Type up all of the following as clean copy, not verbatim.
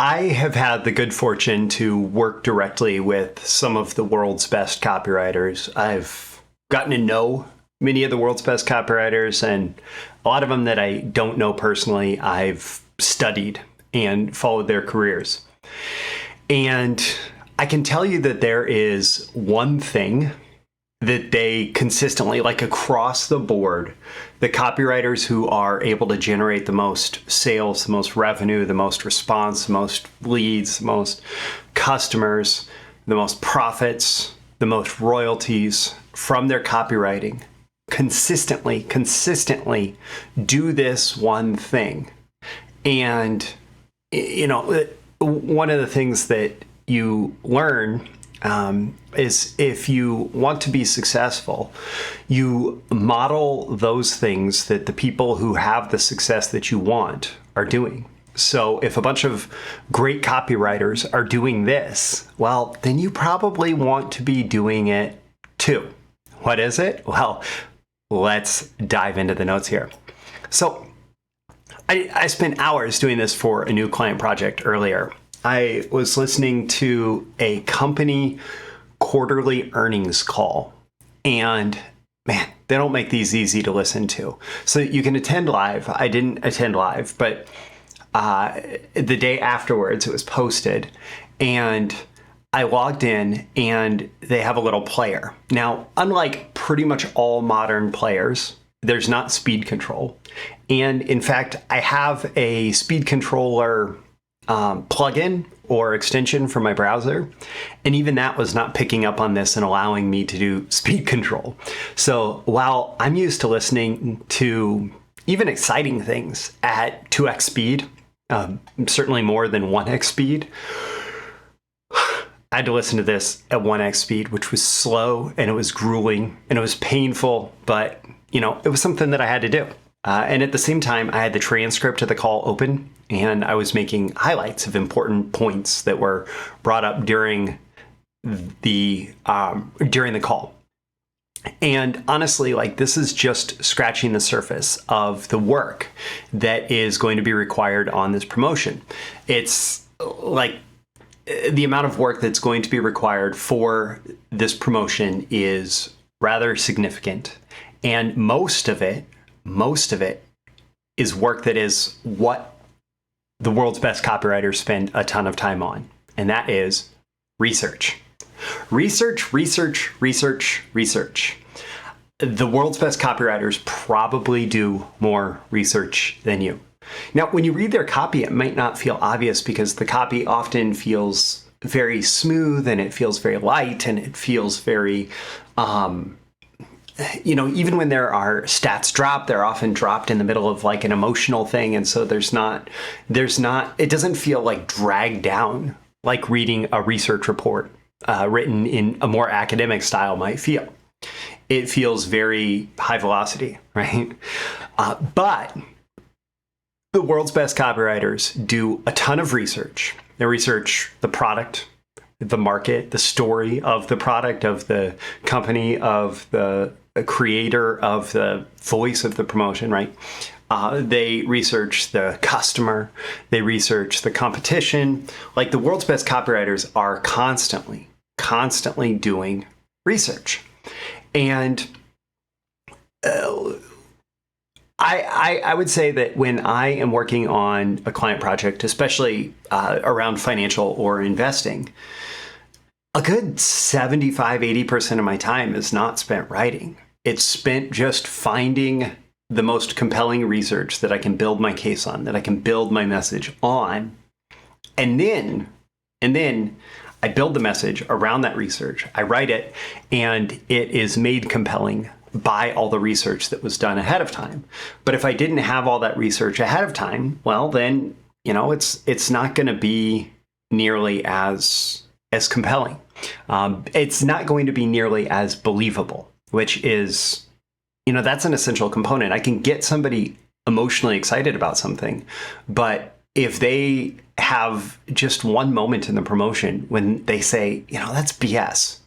I have had the good fortune to work directly with some of the world's best copywriters. I've gotten to know many of the world's best copywriters, and a lot of them that I don't know personally, I've studied and followed their careers. And I can tell you that there is one thing that they consistently, like across the board, the copywriters who are able to generate the most sales, the most revenue, the most response, the most leads, the most customers, the most profits, the most royalties from their copywriting, consistently do this one thing. And, one of the things that you learn is if you want to be successful, you model those things that the people who have the success that you want are doing. So if a bunch of great copywriters are doing this, well, then you probably want to be doing it too. What is it? Well, let's dive into the notes here. So I spent hours doing this for a new client project earlier. I was listening to a company quarterly earnings call, and man, they don't make these easy to listen to. So you can attend live. I didn't attend live, but the day afterwards it was posted, and I logged in, and they have a little player. Now, unlike pretty much all modern players, there's not speed control. And in fact, I have a speed controller plugin or extension for my browser. And even that was not picking up on this and allowing me to do speed control. So while I'm used to listening to even exciting things at 2x speed, certainly more than 1x speed, I had to listen to this at 1x speed, which was slow and it was grueling and it was painful, but it was something that I had to do. And at the same time, I had the transcript of the call open, and I was making highlights of important points that were brought up during the call. And honestly, this is just scratching the surface of the work that is going to be required on this promotion. It's like the amount of work that's going to be required for this promotion is rather significant. And most of it is work that is what the world's best copywriters spend a ton of time on. And that is research. Research. The world's best copywriters probably do more research than you. Now, when you read their copy, it might not feel obvious because the copy often feels very smooth and it feels very light and it feels very, even when there are stats dropped, they're often dropped in the middle of an emotional thing. And so it doesn't feel dragged down like reading a research report written in a more academic style might feel. It feels very high velocity, right? But the world's best copywriters do a ton of research. They research the product, the market, the story of the product, of the company, of the creator, of the voice of the promotion, right? They research the customer. They research the competition. The world's best copywriters are constantly doing research. And I would say that when I am working on a client project, especially around financial or investing, a good 75-80% of my time is not spent writing. It's spent just finding the most compelling research that I can build my case on, that I can build my message on. And then I build the message around that research. I write it, and it is made compelling by all the research that was done ahead of time. But if I didn't have all that research ahead of time, well, then, it's not going to be nearly as compelling. It's not going to be nearly as believable, which is, that's an essential component. I can get somebody emotionally excited about something, but if they have just one moment in the promotion when they say, that's BS,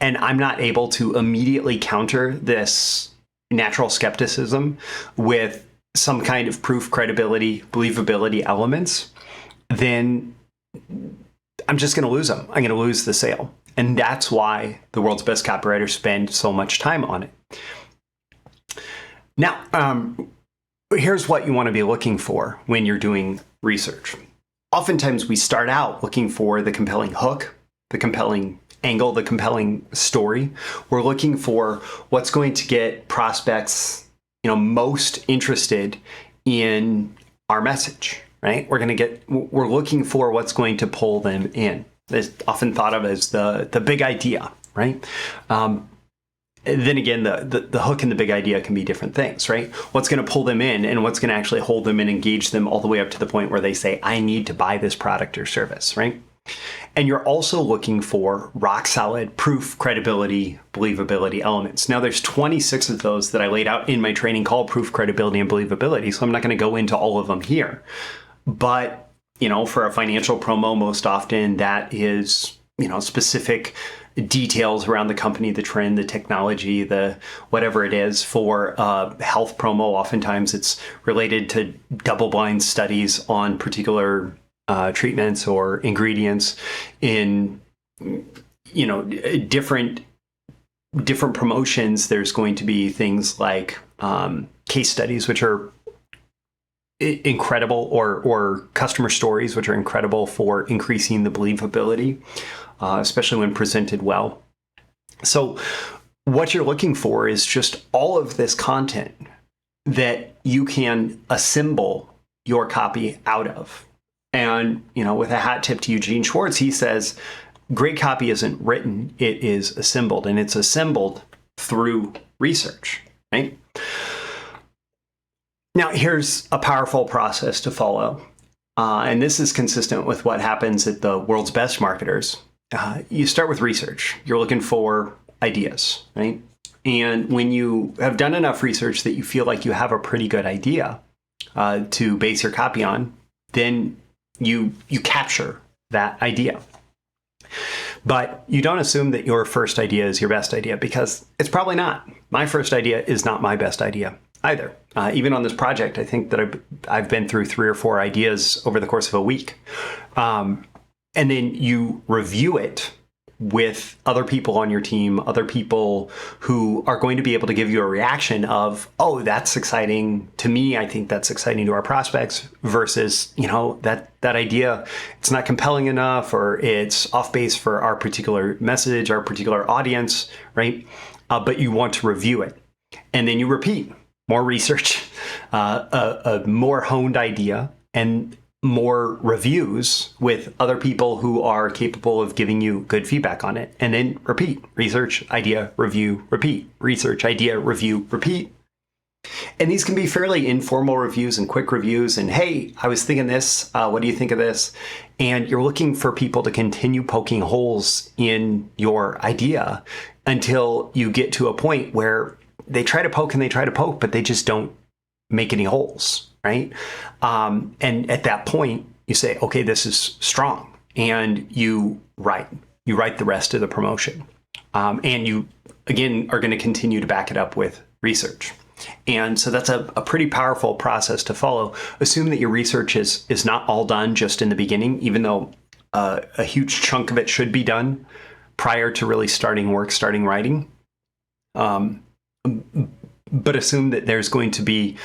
and I'm not able to immediately counter this natural skepticism with some kind of proof, credibility, believability elements, then I'm just going to lose them. I'm going to lose the sale. And that's why the world's best copywriters spend so much time on it. Now, here's what you want to be looking for when you're doing research. Oftentimes we start out looking for the compelling hook, the compelling angle, the compelling story. We're looking for what's going to get prospects, most interested in our message, right? We're looking for what's going to pull them in. It's often thought of as the big idea, right? Then again, the hook and the big idea can be different things, right? What's going to pull them in and what's going to actually hold them and engage them all the way up to the point where they say, I need to buy this product or service, right? And you're also looking for rock solid proof, credibility, believability elements. Now there's 26 of those that I laid out in my training called Proof, Credibility, and Believability. So I'm not going to go into all of them here. But, for a financial promo, most often that is, specific details around the company, the trend, the technology, the whatever it is. For health promo, oftentimes it's related to double-blind studies on particular treatments or ingredients in different promotions. There's going to be things like case studies, which are incredible, or customer stories, which are incredible for increasing the believability, especially when presented well. So what you're looking for is just all of this content that you can assemble your copy out of. And, with a hat tip to Eugene Schwartz, he says, great copy isn't written, it is assembled. And it's assembled through research, right? Now, here's a powerful process to follow. And this is consistent with what happens at the world's best marketers. You start with research. You're looking for ideas, right? And when you have done enough research that you feel like you have a pretty good idea to base your copy on, then you capture that idea. But you don't assume that your first idea is your best idea, because it's probably not. My first idea is not my best idea either. Even on this project, I think that I've been through 3 or 4 ideas over the course of a week. And then you review it with other people on your team, other people who are going to be able to give you a reaction of, oh, that's exciting to me. I think that's exciting to our prospects, versus, that idea, it's not compelling enough, or it's off base for our particular message, our particular audience, right? But you want to review it. And then you repeat more research, a more honed idea, and more reviews with other people who are capable of giving you good feedback on it. And then repeat. Research, idea, review, repeat. Research, idea, review, repeat. And these can be fairly informal reviews and quick reviews. And hey, I was thinking this. What do you think of this? And you're looking for people to continue poking holes in your idea until you get to a point where they try to poke and they try to poke, but they just don't make any holes. Right? And at that point, you say, okay, this is strong. And you write the rest of the promotion. And you, again, are going to continue to back it up with research. And so that's a pretty powerful process to follow. Assume that your research is not all done just in the beginning, even though a huge chunk of it should be done prior to really starting writing. But assume that there's going to be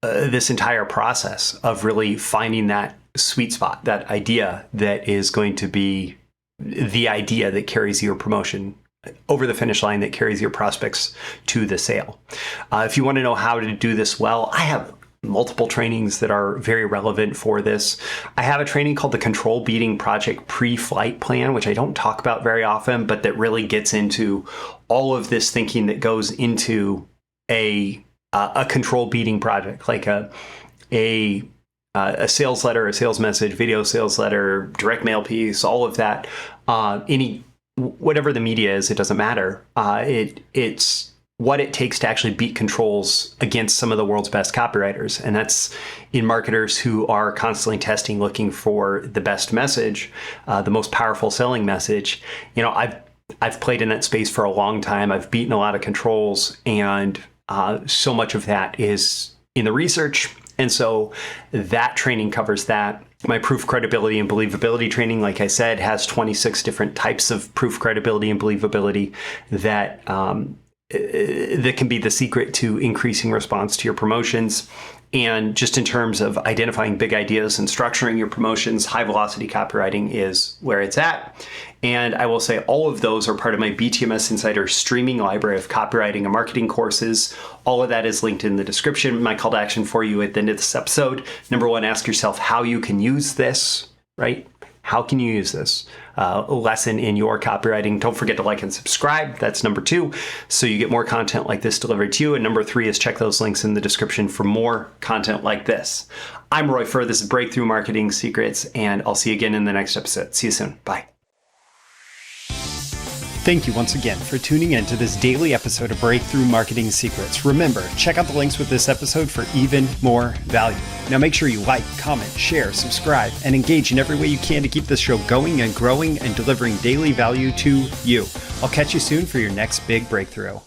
this entire process of really finding that sweet spot, that idea that is going to be the idea that carries your promotion over the finish line, that carries your prospects to the sale. If you want to know how to do this well, I have multiple trainings that are very relevant for this. I have a training called the Control Beating Project Pre-Flight Plan, which I don't talk about very often, but that really gets into all of this thinking that goes into a control beating project, like a sales letter, a sales message, video sales letter, direct mail piece, all of that. Whatever the media is, it doesn't matter. It's what it takes to actually beat controls against some of the world's best copywriters. And that's in marketers who are constantly testing, looking for the best message, the most powerful selling message. I've played in that space for a long time. I've beaten a lot of controls, and so much of that is in the research. And so that training covers that. My proof, credibility, and believability training, like I said, has 26 different types of proof, credibility, and believability that that can be the secret to increasing response to your promotions. And just in terms of identifying big ideas and structuring your promotions, high velocity copywriting is where it's at. And I will say all of those are part of my BTMS Insiders streaming library of copywriting and marketing courses. All of that is linked in the description. My call to action for you at the end of this episode: number one, ask yourself how you can use this, right? How can you use this lesson in your copywriting? Don't forget to like and subscribe. That's number two, so you get more content like this delivered to you. And number three is check those links in the description for more content like this. I'm Roy Furr. This is Breakthrough Marketing Secrets, and I'll see you again in the next episode. See you soon. Bye. Thank you once again for tuning in to this daily episode of Breakthrough Marketing Secrets. Remember, check out the links with this episode for even more value. Now make sure you like, comment, share, subscribe, and engage in every way you can to keep this show going and growing and delivering daily value to you. I'll catch you soon for your next big breakthrough.